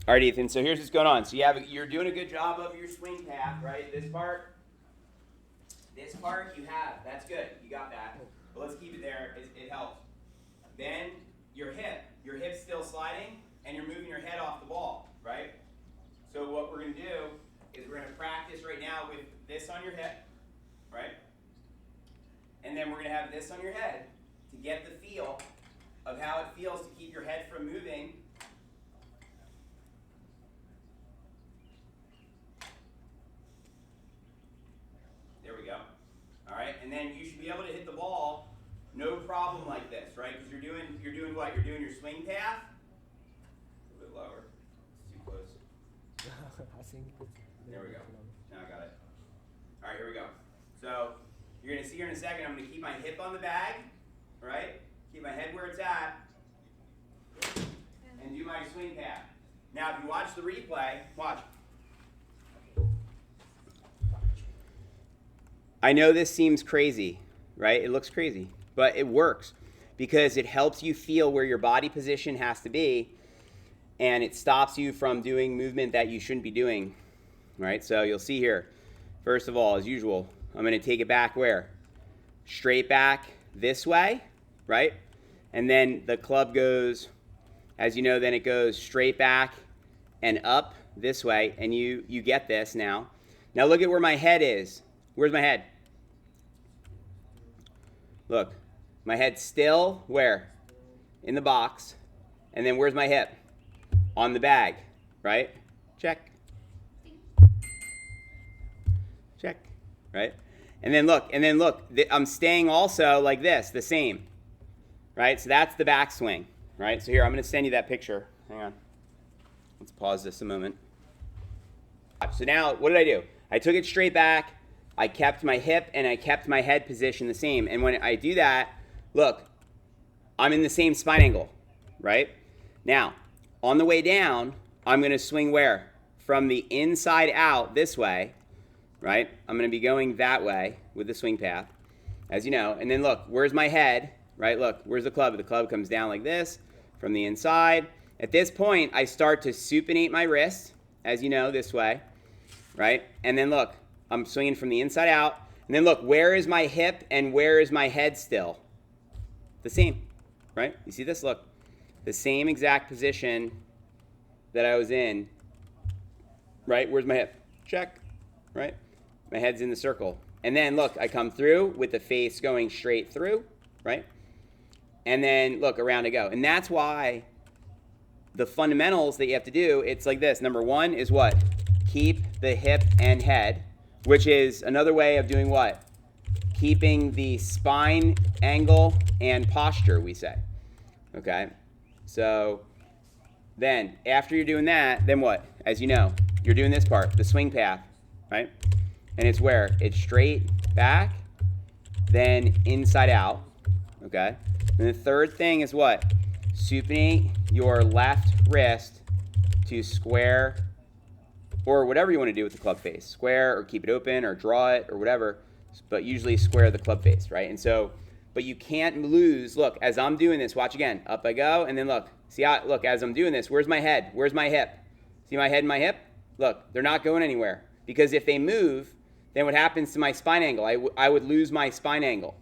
All right, Ethan, so here's what's going on. So you're doing a good job of your swing path, right? This part you have. That's good. You got that. But let's keep it there. It helps. Then your hip's still sliding, and you're moving your head off the ball, right? So what we're going to do is we're going to practice right now with this on your hip, right? And then we're going to have this on your head to get the feel of how it feels to keep your head from moving. There we go. All right, and then you should be able to hit the ball no problem like this, right? Because you're doing what? You're doing your swing path. A little bit lower. It's too close. I think there we go. Now I got it. All right, here we go. So you're going to see here in a second, I'm going to keep my hip on the bag, right? Keep my head where it's at, and do my swing path. Now, if you watch the replay, watch. I know this seems crazy, right? It looks crazy, but it works because it helps you feel where your body position has to be, and it stops you from doing movement that you shouldn't be doing, right? So you'll see here, first of all, as usual, I'm going to take it back where? Straight back this way, right? And then the club goes, as you know, then it goes straight back and up this way, and you get this now. Now look at where my head is. Where's my head? Look, my head's still where? In the box. And then where's my hip? On the bag, right? Check. Check, right? And then look, I'm staying also like this, the same, right? So that's the backswing, right? So here, I'm going to send you that picture. Hang on. Let's pause this a moment. So now, what did I do? I took it straight back. I kept my hip and I kept my head position the same. And when I do that, look, I'm in the same spine angle, right? Now, on the way down, I'm going to swing where? From the inside out this way, right? I'm going to be going that way with the swing path, as you know. And then look, where's my head, right? Look, where's the club? The club comes down like this from the inside. At this point, I start to supinate my wrist, as you know, this way, right? And then look, I'm swinging from the inside out. And then look, where is my hip and where is my head still? The same, right? You see this? Look, the same exact position that I was in, right? Where's my hip? Check, right? My head's in the circle. And then look, I come through with the face going straight through, right? And then look, around I go. And that's why the fundamentals that you have to do, it's like this. Number one is what? Keep the hip and head, which is another way of doing what? Keeping the spine angle and posture, we say. Okay? So then, after you're doing that, then what? As you know, you're doing this part, the swing path, right? And it's where? It's straight back, then inside out, okay? And the third thing is what? Supinate your left wrist to square, or whatever you want to do with the club face. Square, or keep it open, or draw it, or whatever, but usually square the club face, right? And so, but you can't lose, look, as I'm doing this, watch again, up I go, and then look, see how, look, as I'm doing this, where's my head? Where's my hip? See my head and my hip? Look, they're not going anywhere, because if they move, then what happens to my spine angle? I would lose my spine angle,